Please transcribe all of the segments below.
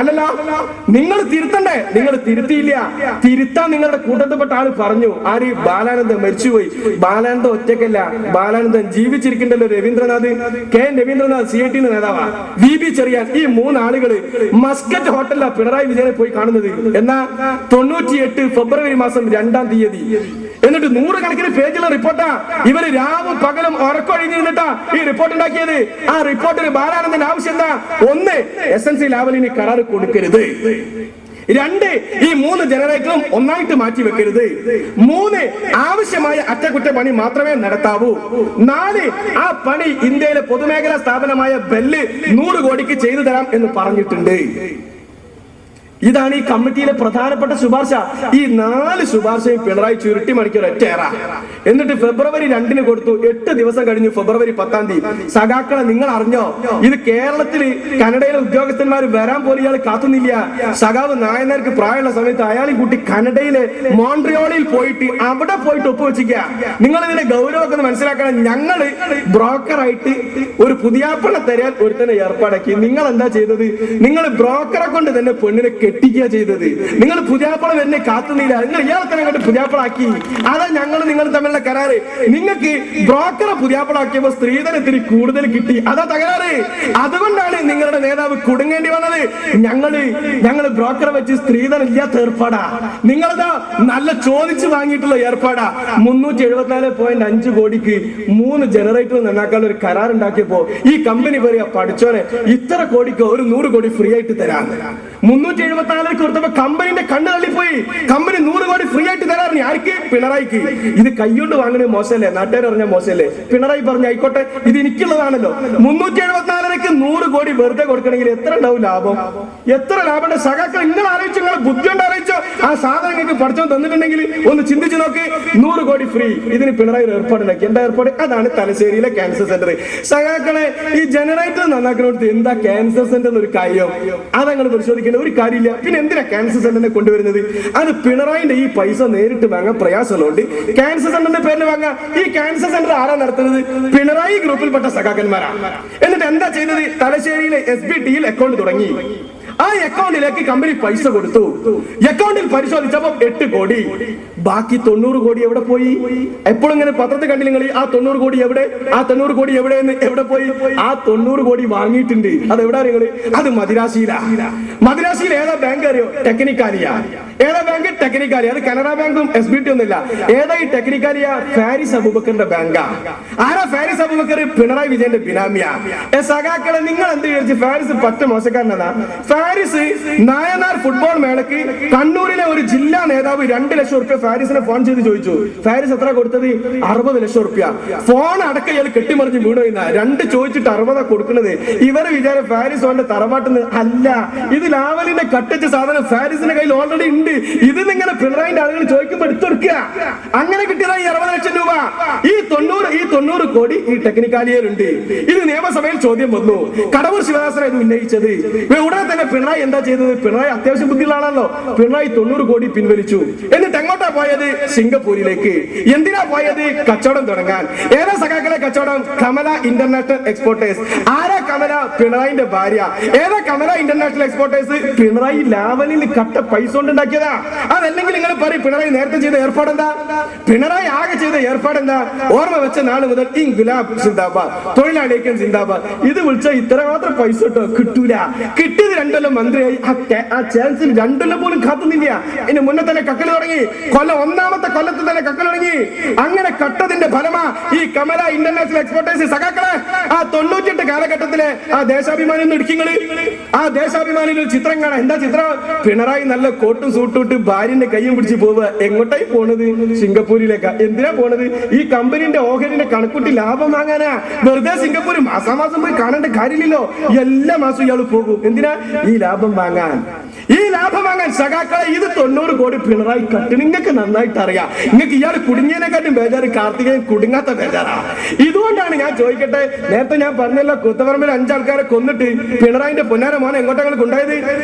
അല്ലല്ല, നിങ്ങൾ തിരുത്തണ്ടേ? നിങ്ങൾ തിരുത്തിയില്ല. തിരുത്താൻ നിങ്ങളുടെ കൂട്ടത്തിൽപ്പെട്ട ആള് പറഞ്ഞു. ആര്? ബാലാനന്ദൻ മരിച്ചുപോയി. ബാലാനന്ദൻ ഒറ്റക്കല്ല, ബാലാനന്ദൻ ജീവിച്ചിരിക്കണ്ടല്ലോ. Raveendranath, K N Raveendranath CIT നേതാവാ, VB ചെറിയാൻ, ഈ 3 ആളുകള് മസ്കറ്റ് ഹോട്ടലിലാണ് പിണറായി വിജയനെ പോയി കാണുന്നത്. എന്നാ 98 ഫെബ്രുവരി മാസം 2-ാം തീയതി. എന്നിട്ട് 100 കണക്കിന് പേജുള്ള റിപ്പോർട്ടാ. ഇവര് രാവും പകലും ഉറക്കൊഴിഞ്ഞിരുന്നിട്ടാ ഈ റിപ്പോർട്ട് ഉണ്ടാക്കിയത്. ആ റിപ്പോർട്ടിന് ബാലാനന്ദന്റെ ആവശ്യം എന്താ? 1, SNC ലാവലിന് കരാർ കൊടുക്കരുത്. 2, ഈ 3 ജനറേറ്ററും ഒന്നായിട്ട് മാറ്റി വെക്കരുത്. 3, ആവശ്യമായ അറ്റകുറ്റപ്പണി മാത്രമേ നടത്താവൂ. 4, ആ പണി ഇന്ത്യയിലെ പൊതുമേഖലാ സ്ഥാപനമായ ബെല്ല് 100 കോടിക്ക് ചെയ്തു തരാം എന്ന് പറഞ്ഞിട്ടുണ്ട്. ഇതാണ് ഈ കമ്മിറ്റിയിലെ പ്രധാനപ്പെട്ട ശുപാർശ. ഈ 4 ശുപാർശയും പിണറായി ചുരുട്ടി മണിക്കൂർ ഒറ്റേറ. എന്നിട്ട് ഫെബ്രുവരി 2-ന് കൊടുത്തു. 8 ദിവസം കഴിഞ്ഞു ഫെബ്രുവരി 10-ാം തീയതി. സഖാക്കളെ, നിങ്ങൾ അറിഞ്ഞോ? ഇത് കേരളത്തിൽ കനഡയിലെ ഉദ്യോഗസ്ഥന്മാർ വരാൻ പോലും ഇയാൾ കാത്തുന്നില്ല. സഖാവ് നായനാർക്ക് പ്രായമുള്ള സമയത്ത് അയാളെ കൂട്ടി കനഡയിലെ മോൺട്രിയോളിൽ പോയിട്ട് അവിടെ പോയിട്ട് ഒപ്പുവെച്ചിരിക്കുക. നിങ്ങൾ ഇതിന്റെ ഗൗരവമൊക്കെ ഒന്ന് മനസ്സിലാക്കണം. ഞങ്ങള് ബ്രോക്കറായിട്ട് ഒരു പുതിയാപ്പണ തരാൻ ഒരുത്തന്നെ ഏർപ്പാടാക്കി. നിങ്ങൾ എന്താ ചെയ്തത്? നിങ്ങൾ ബ്രോക്കറെ കൊണ്ട് തന്നെ പെണ്ണിനെ കെട്ടിക്കുക ചെയ്തത്. നിങ്ങൾ പുതിയാപ്പള എന്നെ കാത്തുന്നില്ല, നിങ്ങൾ ഇയാൾക്ക് അങ്ങോട്ട് പുതിയാപ്പളാക്കി. അതാ ഞങ്ങൾ നിങ്ങൾ തമ്മിലുള്ള കരാറ്. നിങ്ങൾക്ക് ബ്രോക്കറെ പുതിയാപ്പളാക്കിയപ്പോ സ്ത്രീധനത്തിന് കൂടുതൽ കിട്ടി, അതാ തകരാറ്. അതുകൊണ്ടാണ് നിങ്ങളുടെ നേതാവ് കുടുങ്ങേണ്ടി വന്നത്. ഞങ്ങള് ബ്രോക്കറെ വെച്ച് സ്ത്രീധനം ഇല്ലാത്ത ഏർപ്പാടാ. നിങ്ങളതാ നല്ല ചോദിച്ചു വാങ്ങിയിട്ടുള്ള ഏർപ്പാടാ. 374.5 കോടിക്ക് 3 ജനറേറ്റർ നന്നാക്കാനുള്ള ഒരു കരാർ ഉണ്ടാക്കിയപ്പോ ഈ കമ്പനി പറയാ, പഠിച്ചോനെ ഇത്ര കോടിക്കോ ഒരു 100 കോടി ഫ്രീ ആയിട്ട് തരാം. 374 കൊടുത്തപ്പോ കമ്പനിന്റെ കണ്ണ് തള്ളിപ്പോയി. കമ്പനി 100 കോടി ഫ്രീ ആയിട്ട് തരാറിന്. ആർക്ക്? പിണറായിക്ക്. ഇത് കൈകൊണ്ട് വാങ്ങണേ മോശമല്ലേ? നാട്ടുകാർ പറഞ്ഞ മോശമല്ലേ? പിണറായി പറഞ്ഞ ആയിക്കോട്ടെ, ഇത് എനിക്കുള്ളതാണല്ലോ. 374 100 കോടി വെറുതെ കൊടുക്കണമെങ്കിൽ എത്ര ഉണ്ടാവും ലാഭം? എത്ര ലാഭം? സഖാക്കൾ, നിങ്ങൾ ആലോചിച്ചു, നിങ്ങൾ ബുദ്ധി കൊണ്ട് ആലോചിച്ചോ? ആ സാധനം നിങ്ങൾക്ക് പഠിച്ചോ തന്നിട്ടുണ്ടെങ്കിൽ ഒന്ന് ചിന്തിച്ചു നോക്ക്. 100 കോടി ഫ്രീ. ഇതിന് പിണറായി ഏർപ്പാടുണ്ടാക്കി. എന്താ ഏർപ്പാട്? അതാണ് തലശ്ശേരിയിലെ ക്യാൻസർ സെന്റർ. സഖാക്കളെ, ഈ ജനറേറ്റർ നന്നാക്കുന്നോടത്ത് എന്താ ക്യാൻസർ സെന്റർ എന്നൊരു കാര്യം അതങ്ങൾ പരിശോധിക്കേണ്ട ഒരു കാര്യമില്ല. പിന്നെ എന്തിനാ ക്യാൻസർ സെന്ററിനെ കൊണ്ടുവരുന്നത്? അത് പിണറായിന്റെ ഈ പൈസ നേരിട്ട് വാങ്ങാൻ പ്രയാസമുള്ളതുകൊണ്ട് ക്യാൻസർ സെന്ററിന്റെ പേരിൽ വാങ്ങാം. ഈ ക്യാൻസർ സെന്റർ ആരാ നടത്തുന്നത്? പിണറായി ഗ്രൂപ്പിൽപ്പെട്ട സഖാക്കന്മാരാണ്. എന്നിട്ട് എന്താ ചെയ്തത്? തലശ്ശേരിയിലെ SBTയിൽ അക്കൗണ്ട് തുടങ്ങി. ആ അക്കൗണ്ടിലേക്ക് കമ്പനി പൈസ കൊടുത്തു. അക്കൗണ്ടിൽ പരിശോധിച്ചപ്പോൾ 8 കോടി. ബാക്കി 90 കോടി എവിടെ പോയി? എപ്പോഴും ഇങ്ങനെ പത്രത്തിൽ കണ്ടില്ല നിങ്ങൾ? ആ 90 കോടി എവിടെ? ആ 90 കോടി എവിടെയെന്ന്? എവിടെ പോയി? ആ 90 കോടി വാങ്ങിയിട്ടുണ്ട്. അത് എവിടെ നിങ്ങൾ? അത് മദിരാശിയിലാണ്. മദിരാശിയിൽ ഏതാ ബാങ്ക് അറിയോ? ടെക്നിക്കാലിയ. ഏതാ ബാങ്ക്? ടെക്നിക്കാലിയ. അത് കനറ ബാങ്കും SBT ഒന്നുമില്ല. ഏതാ ഈ ടെക്നിക്കാലിയ? ഫാരിസ് അബൂബക്കറിന്റെ ബാങ്കാ. ആരാ ഫാരിസ് അബൂബക്കർ? പിണറായി വിജയന്റെ ബിനാമിയാ. സഖാക്കളെ, നിങ്ങൾ എന്ത് വിചാരിച്ചു ഫാരിസ് പറ്റ മോശക്കാരനാ? ഫാരിസ് നായനാർ ഫുട്ബോൾ മേളക്ക് കണ്ണൂരിലെ ഒരു ജില്ലാ നേതാവ് 2 ലക്ഷം റുപ്യ ഫാരിസിനെ ഫോൺ ചെയ്ത് ചോദിച്ചു. ഫാരിസ് എത്ര കൊടുത്തത്? 60 ലക്ഷം റുപ്യ. ഫോൺ അടക്കം ഇയാൾ കെട്ടിമറിഞ്ഞ് വീണു. 2 ചോദിച്ചിട്ട് 60 കൊടുക്കുന്നത്. ഇവരെ വിചാരം ഫാരിസ് ഓന്റെ തറവാട്ടിന്ന് അല്ല. ഇത് ലാവലിന്റെ കട്ടച്ച സാധനം ഫാരിസിന്റെ കയ്യിൽ ഓൾറെഡി ഉണ്ട്. ഇത് നിങ്ങനെ പിണറായിന്റെ ആളുകൾ ചോദിക്കുമ്പോൾ എടുത്തൊടുക്കുക. അങ്ങനെ കിട്ടിയതായി 60 ലക്ഷം രൂപ. ഈ 90 കോടി ഈ ടെക്നിക്കാലിയയിലുണ്ട്. ഇത് നിയമസഭയിൽ ചോദ്യം വന്നു. കടവൂർ ശിവദാസനെ ഇത് ഉന്നയിച്ചത്. ഉടനെ തന്നെ പിണറായി എന്താ ചെയ്തത്? പിണറായി അത്യാവശ്യം ബുദ്ധിയുള്ളതാണല്ലോ. പിണറായി 90 കോടി പിൻവലിച്ചു. എന്നിട്ട് എങ്ങോട്ടാ പോയത്? സിംഗപ്പൂരിലേക്ക്. എന്തിനാ പോയത്? കച്ചവടം തുടങ്ങാൻ. ഏതാ സഖാക്കളെ കച്ചവടം? Kamala international exporters. ആരാ കമല? പിണറായിന്റെ ഭാര്യ. ഏതാ കമല ഇന്റർനാഷണൽ എക്സ്പോർട്ടേഴ്സ്? പിണറായി ലാവലിൽ കട്ട പൈസ കൊണ്ടുണ്ടാക്കിയതാ. അതല്ലെങ്കിൽ നിങ്ങൾ പറയും പിണറായി നേരത്തെ ചെയ്ത ഏർപ്പാടെന്താ? പിണറായി ആകെ ചെയ്ത ഏർപ്പാടെന്താ? ഓർമ്മ വെച്ച നാള് മുതൽ ഇൻകുലാബ് സിന്ദാബാദ്, തൊഴിലാളിക്കും സിന്ദാബാദ്. ഇത് വിളിച്ചാൽ ഇത്രമാത്രം പൈസ കിട്ടൂല. കിട്ടിയത് 2 കൊല്ലം മന്ത്രിയായി. ആ ചാൻസിൽ 2 കൊല്ലം പോലും കാത്തുന്നില്ല. അതിന് മുന്നേ തന്നെ കക്കൽ തുടങ്ങി. ഒന്നാമത്തെ കൊല്ലത്തിൽ തന്നെ കക്കൽ തുടങ്ങി. അങ്ങനെ കട്ടതിന്റെ ഫലമാ ഈ കമല ഇന്റർനാഷണൽ എക്സ്പോർട്ടേഴ്സ്. സഖാക്കളെ, ആ 98 കാലഘട്ടത്തിലെ ആ ദേശാഭിമാനി ഒന്ന് ഇടിക്കുന്നത്. ആ ദേശാഭിമാനിയിൽ ഒരു ചിത്രം കാണാം. എന്താ ചിത്രം? പിണറായി നല്ല കോട്ടും സൂട്ടും ഇട്ട് ഭാര്യന്റെ കയ്യും പിടിച്ച് പോവുക. എങ്ങോട്ടായി പോണത്? സിംഗപ്പൂരിലേക്കാ. എന്തിനാ പോണത്? ഈ കമ്പനിന്റെ ഓഹരിന്റെ കണക്കൂട്ടി ലാഭം വാങ്ങാനാ. വെറുതെ സിംഗപ്പൂർ മാസാമാസം പോയി കാണേണ്ട കാര്യമില്ലല്ലോ. എല്ലാ മാസവും ഇയാൾ പോകും. എന്തിനാ? ഈ ലാഭം വാങ്ങാൻ. ഈ ലാഭം വാങ്ങാൻ. സഖാക്കളെ, ഇത് 90 കോടി പിണറായി കട്ട്. നിങ്ങൾക്ക് നന്നായിട്ട് അറിയാം. നിങ്ങൾക്ക് ഇയാൾ കുടുങ്ങിയതിനെക്കാട്ടും ബേജാറ് കാർത്തികേയൻ കുടുങ്ങാത്ത ബേജാറാ. ഇതുകൊണ്ടാണ് ഞാൻ ചോദിക്കട്ടെ, നേരത്തെ ഞാൻ പറഞ്ഞല്ലോ, കൂത്തപറമ്പിൽ 5 ആൾക്കാരെ കൊന്നിട്ട് പിണറായിന്റെ പൊന്നാര മോനെ എങ്ങോട്ടാണ് കൊണ്ടായത്?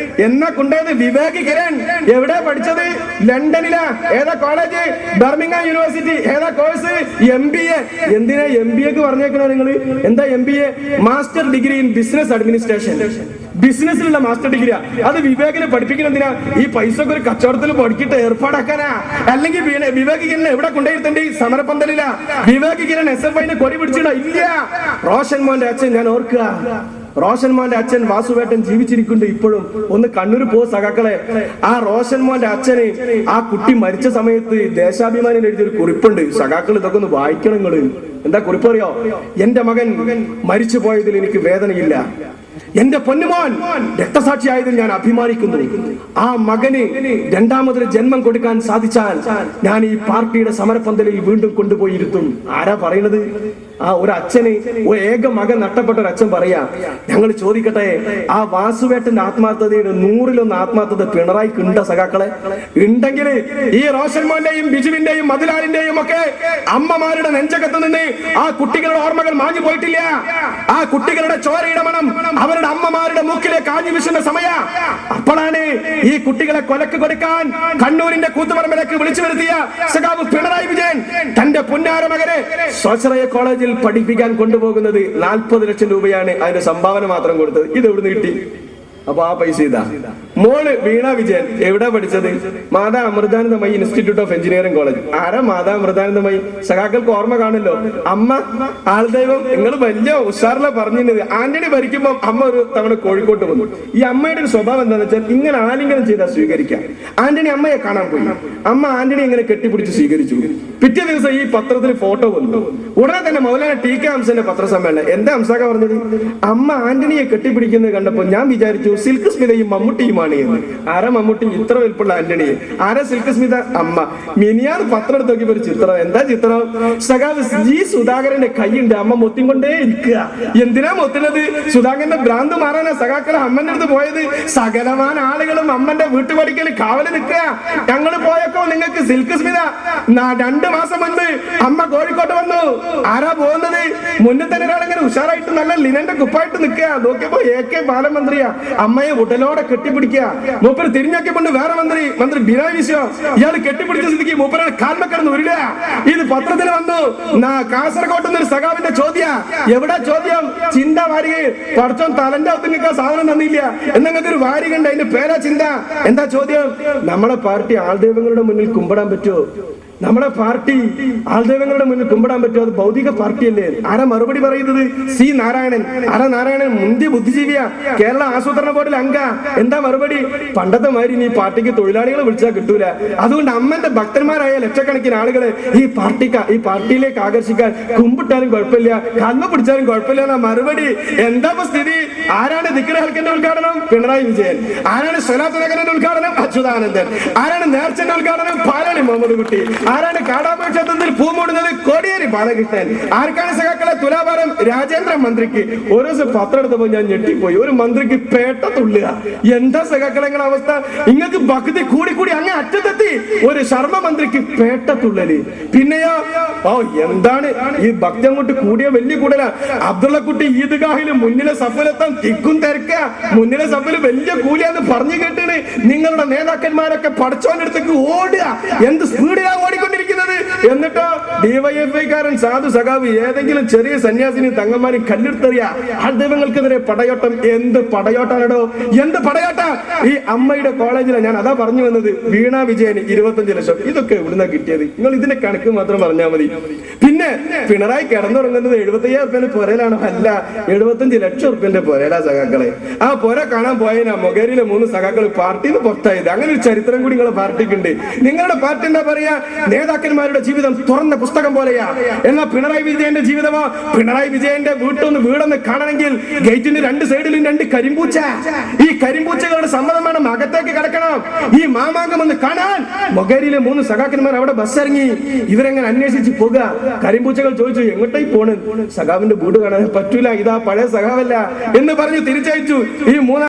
എന്നാ കൊണ്ടായത്? വിവേക് കിരൺ. എവിടെ പഠിച്ചത്? ലണ്ടനിലാ. ഏതാ കോളേജ്? Birmingham university. ഏതാ കോഴ്സ്? MBA. എന്തിനാ MBA ക്ക് പറഞ്ഞേക്കണോ നിങ്ങൾ? എന്താ MBA? Master degree in business administration. ബിസിനസ്സിലുള്ള മാസ്റ്റർ ഡിഗ്രി. അത് വിവേകിനെ പഠിപ്പിക്കണം എന്തിനാ? ഈ പൈസ ഒക്കെ ഒരു കച്ചവടത്തിൽ പഠിക്കിട്ട് ഏർപ്പാടാക്കാനാ. അല്ലെങ്കിൽ വിവേക് കിരൺ എവിടെ കൊണ്ടുപോയിരുത്തണ്ടേ? സമരപ്പന്തലില്ല. വിവേക് കിരൺ SFIനെ കൊടി പിടിച്ചിട ഇല്ല. റോഷൻ മോന്റെ അച്ഛൻ ഞാൻ ഓർക്കുക, റോഷൻ മോന്റെ അച്ഛൻ വാസുവേട്ടൻ ജീവിച്ചിരിക്കുന്നുണ്ട് ഇപ്പോഴും. ഒന്ന് കണ്ണൂർ പോ സഖാക്കളെ. ആ റോഷൻ മോന്റെ അച്ഛന് ആ കുട്ടി മരിച്ച സമയത്ത് ദേശാഭിമാനിയിൽ എഴുതിയൊരു കുറിപ്പുണ്ട്. സഖാക്കൾ ഇതൊക്കെ ഒന്ന് വായിക്കണം നിങ്ങള്. എന്താ കുറിപ്പ് അറിയോ? എന്റെ മകൻ മരിച്ചു പോയതിൽ എനിക്ക് വേദനയില്ല, എന്റെ പൊന്നുമോൻ രക്തസാക്ഷിയായതിൽ ഞാൻ അഭിമാനിക്കുന്നു. ആ മകന് രണ്ടാമതൊരു ജന്മം കൊടുക്കാൻ സാധിച്ചാൽ ഞാൻ ഈ പാർട്ടിയുടെ സമരപന്തലിൽ വീണ്ടും കൊണ്ടുപോയിരുത്തും. ആരാ പറയുന്നത്? ആ ഒരു അച്ഛന്, ഒരു ഏക മകൻ നഷ്ടപ്പെട്ട ഒരു അച്ഛൻ പറയാ. ഞങ്ങൾ ചോദിക്കട്ടെ, ആ വാസുവേട്ടന്റെ ആത്മാർത്ഥതയുടെ 100-1 ആത്മാർത്ഥത പിണറായിക്ക് ഉണ്ട സഖാക്കളെ? ഉണ്ടെങ്കിൽ ഈ റോഷൻ മോന്റെയും ബിജുവിന്റെയും മധുലാലിന്റെയും ഒക്കെ അമ്മമാരുടെ നെഞ്ചകത്ത് നിന്ന് ആ കുട്ടികളുടെ ഓർമ്മകൾ മാഞ്ഞു പോയിട്ടില്ല. ആ കുട്ടികളുടെ ചോരയുടെ മണം അവരുടെ അമ്മമാരുടെ മൂക്കിലേക്ക് ആഞ്ഞു വീശുന്ന സമയ. അപ്പോഴാണ് ഈ കുട്ടികളെ കൊലക്ക് കൊടുക്കാൻ കണ്ണൂരിന്റെ കൂത്തുപറമ്പിലേക്ക് വിളിച്ചു വരുത്തിയ സഖാവ് പിണറായി വിജയൻ തന്റെ പുന്നാര മകനെ സ്വാശ്രയ കോളേജിൽ പഠിപ്പിക്കാൻ കൊണ്ടുപോകുന്നത് 40 ലക്ഷം രൂപയാണ് അതിന്റെ സംഭാവന മാത്രം കൊടുത്തത്. ഇത് എവിടുന്ന് കിട്ടി? അപ്പൊ ആ പൈസ ഇതാ. മോള് വീണ വിജയൻ എവിടെ പഠിച്ചത്? Mata Amritanandamayi institute of engineering college. ആരാ മാതാ അമൃതാനന്ദമയി? സഖാക്കൾക്ക് ഓർമ്മ കാണല്ലോ. അമ്മ ആൾദൈവം. നിങ്ങൾ വലിയ ഉഷാറില പറഞ്ഞിരുന്നത്. ആന്റണി ഭരിക്കുമ്പോൾ അമ്മ ഒരു തവണ കോഴിക്കോട്ട് വന്നു. ഈ അമ്മയുടെ ഒരു സ്വഭാവം എന്താണെന്ന് വെച്ചാൽ ഇങ്ങനെ ആലിംഗനം ചെയ്താൽ സ്വീകരിക്കാം. ആന്റണി അമ്മയെ കാണാൻ പോയി. അമ്മ ആന്റണി ഇങ്ങനെ കെട്ടിപ്പിടിച്ച് സ്വീകരിച്ചു. പിറ്റേ ദിവസം ഈ പത്രത്തിൽ ഫോട്ടോ വന്നു. ഉടനെ തന്നെ മൗലാന TK ഹംസന്റെ പത്രസമ്മേളനം. എന്താ ഹംസാക്ക പറഞ്ഞത്? അമ്മ ആന്റണിയെ കെട്ടിപ്പിടിക്കുന്നത് കണ്ടപ്പോൾ ഞാൻ വിചാരിച്ചു സിൽക്ക് സ്മിതയും മമ്മൂട്ടിയുമാണ് എന്ന്. ആരാ മമ്മൂട്ടി? ഇത്ര വലിപ്പുള്ള ആന്റണിയെ. ആരാ സിൽക്ക് സ്മിത? അമ്മ. മിനിയാർ പത്രം എടുത്ത് നോക്കിയപ്പോ ഒരു ചിത്രം. എന്താ ചിത്രം? സഖാവ് G സുധാകരന്റെ കൈയുണ്ട്. അമ്മ മൊത്തിക്കൊണ്ടേ ഇരിക്കുക. എന്തിനാ മൊത്തുന്നത്? സുധാകരന്റെ ഭ്രാന്ത് മാറാനാ സഖാക്കളെ അമ്മന്റെ അടുത്ത് പോയത്. സകലമാന ആളുകളും അമ്മന്റെ വീട്ടുപടിക്കൽ കാവല് നിൽക്കുക. ഞങ്ങള് പോയപ്പോ നിങ്ങൾക്ക് സിൽക്ക് സ്മിത 2 മാസം മുൻപ് അമ്മ കോഴിക്കോട്ട് വന്നു. ആരാ പോകുന്നത്? മുന്നിൽ തന്നെ ഒരാളിങ്ങനെ ഉഷാറായിട്ട് നല്ല ലിനന്റെ കുപ്പായിട്ട് നിൽക്കുക. നോക്കിയപ്പോ AK ബാലൻ മന്ത്രിയാ. അമ്മയെ ഉടലോടെ കെട്ടിപ്പിടിക്കുക. മൂപ്പര് തിരിഞ്ഞാക്കിക്കൊണ്ട് വേറെ മന്ത്രി ബിനോയ് വിശ്വം. ഇയാള് കെട്ടിപ്പിടിച്ച സ്ഥിതിക്ക് മൂപ്പരാണ് കാൽമക്കിടന്ന് ഉരുളുക. ഇത് പത്രത്തിൽ വന്നു. കാസർഗോട്ട് നിന്ന് ഒരു സഖാവിന്റെ ചോദ്യ. എവിടെ ചോദ്യം? ചിന്ത വാരിക. പഠിച്ചോൻ തലന്റെ അകത്ത് നിൽക്കാൻ സാധനം തന്നില്ല. എന്നങ്ങൾക്ക് ഒരു വാരിക ഉണ്ട്, അതിന്റെ പേരാ ചിന്ത. എന്താ ചോദ്യം? നമ്മളെ പാർട്ടി ആൾദൈവങ്ങളുടെ മുന്നിൽ കുമ്പിടാൻ പറ്റുമോ? നമ്മുടെ പാർട്ടി ആൾദൈവങ്ങളുടെ മുന്നിൽ കുമ്പിടാൻ പറ്റുമോ? അത് ഭൗതിക പാർട്ടിയല്ലേ? ആരാ മറുപടി പറയുന്നത്? C നാരായണൻ. ആരാ നാരായണൻ? മുന്തിയ ബുദ്ധിജീവിയാ, കേരള ആസൂത്രണ ബോർഡിൽ അംഗ. എന്താ മറുപടി? പണ്ടത്തെ മാതിരി ഈ പാർട്ടിക്ക് തൊഴിലാളികളെ വിളിച്ചാൽ കിട്ടൂല. അതുകൊണ്ട് അമ്മന്റെ ഭക്തന്മാരായ ലക്ഷക്കണക്കിന് ആളുകളെ ഈ പാർട്ടിയിലേക്ക് ആകർഷിക്കാൻ കുമ്പിട്ടാലും കുഴപ്പമില്ല, കണ്ണ പിടിച്ചാലും കുഴപ്പമില്ല എന്നാ മറുപടി. എന്താ സ്ഥിതി? ആരാണ് ദിക്ർ ഹൽക്കന്റെ ഉദ്ഘാടനം? പിണറായി വിജയൻ. ആരാണ് സ്വലാത്ത് നഗരന്റെ ഉദ്ഘാടനം? അച്യുതാനന്ദൻ. ആരാണ് നേർച്ചന്റെ ഉദ്ഘാടനം? പാലാളി മുഹമ്മദ് കുട്ടി. ആരാണ് കാടാമ്പ ക്ഷേത്രത്തിൽ പൂമൂടുന്നത്? കോടിയേരി ബാലകൃഷ്ണൻ. ആർക്കാണ് സഖാക്കളെ തുലാഭാരം? രാജേന്ദ്ര മന്ത്രിക്ക്. ഓരോ ദിവസം പത്രം എടുത്തപ്പോ ഞാൻ ഞെട്ടിപ്പോയി. ഒരു മന്ത്രിക്ക് പേട്ട തുള്ളുക. എന്താ സഖാക്കളെ അവസ്ഥ? നിങ്ങൾക്ക് ഭക്തി കൂടി അങ്ങ് അറ്റത്തെത്തി. ഒരു ശർമ്മ മന്ത്രിക്ക് പേട്ട തുള്ളല്. പിന്നെയോ എന്താണ് ഈ ഭക്തി അങ്ങോട്ട് കൂടിയ വലിയ കൂടല. അബ്ദുള്ളക്കുട്ടി ഈദ്ഗാഹില് മുന്നിലെ സഫലത്താൻ തിക്കും തിരക്ക. മുന്നിലെ സഫല് വലിയ കൂലിയാന്ന് പറഞ്ഞു കേട്ടിട്ട് നിങ്ങളുടെ നേതാക്കന്മാരൊക്കെ പഠിച്ചോന്റെ അടുത്തേക്ക് ഓടുക. എന്ത് സ്പീഡിലാ ഓടിക്കൊണ്ടിരിക്കുന്നത്? എന്നിട്ടോ DYFIക്കാരൻ സാധു സഖാവ് ഏതെങ്കിലും ചെറിയ സന്യാസിനി തങ്ങന്മാരും കല്ലെടുത്തറിയ ആൾദൈവങ്ങൾക്കെതിരെ പടയോട്ടം. എന്ത് പടയോട്ടാണോ? എന്ത് പടയോട്ട? ഈ അമ്മയുടെ കോളേജിലാണ് ഞാൻ അതാ പറഞ്ഞു വന്നത്. വീണ വിജയന് 25 ലക്ഷം. ഇതൊക്കെ എവിടുന്നാ കിട്ടിയത്? നിങ്ങൾ ഇതിന്റെ കണക്ക് മാത്രം പറഞ്ഞാൽ മതി. പിന്നെ പിണറായി കിടന്നുറങ്ങുന്നത് 75,000 റുപ്യന്റെ പുരയിലാണോ? അല്ല, 75 ലക്ഷം റുപ്യന്റെ പുരയിലാ സഖാക്കളെ. ആ പുര കാണാൻ പോയതിനാ മൊഗേരിയിലെ 3 സഖാക്കൾ പാർട്ടിന്ന് പുറത്തായത്. അങ്ങനെ ഒരു ചരിത്രം കൂടി നിങ്ങളുടെ പാർട്ടിക്കുണ്ട്. നിങ്ങളുടെ പാർട്ടി എന്താ പറയാ? നേതാക്കന്മാരുടെ ജീവിതം തുറന്ന പുസ്തകം പോലെയാ. എന്നാൽ പിണറായി വിജയന്റെ ജീവിതമോ? പിണറായി വിജയന്റെ വീടൊന്ന് കാണണമെങ്കിൽ ഗേറ്റിന്റെ 2 സൈഡിലും 2 കരിമ്പൂച്ച. ഈ കരിമ്പൂച്ചകളുടെ സമ്മതം വേണം അകത്തേക്ക് കിടക്കണം. ഈ മാമാങ്കം ഒന്ന് കാണാൻ മൊഗേരിയിലെ 3 സഖാക്കന്മാർ അവിടെ ബസ് ഇറങ്ങി. ഇവരെങ്ങനെ അന്വേഷിച്ച് പോകുക? കരിമ്പൂച്ചകൾ ചോദിച്ചു, എങ്ങോട്ടായി പോണ്? സഖാവിന്റെ വീട് കാണാൻ പറ്റൂല, ഇതാ പഴയ സഖാവല്ല എന്ന് പറഞ്ഞു തിരിച്ചയച്ചു. ഈ 3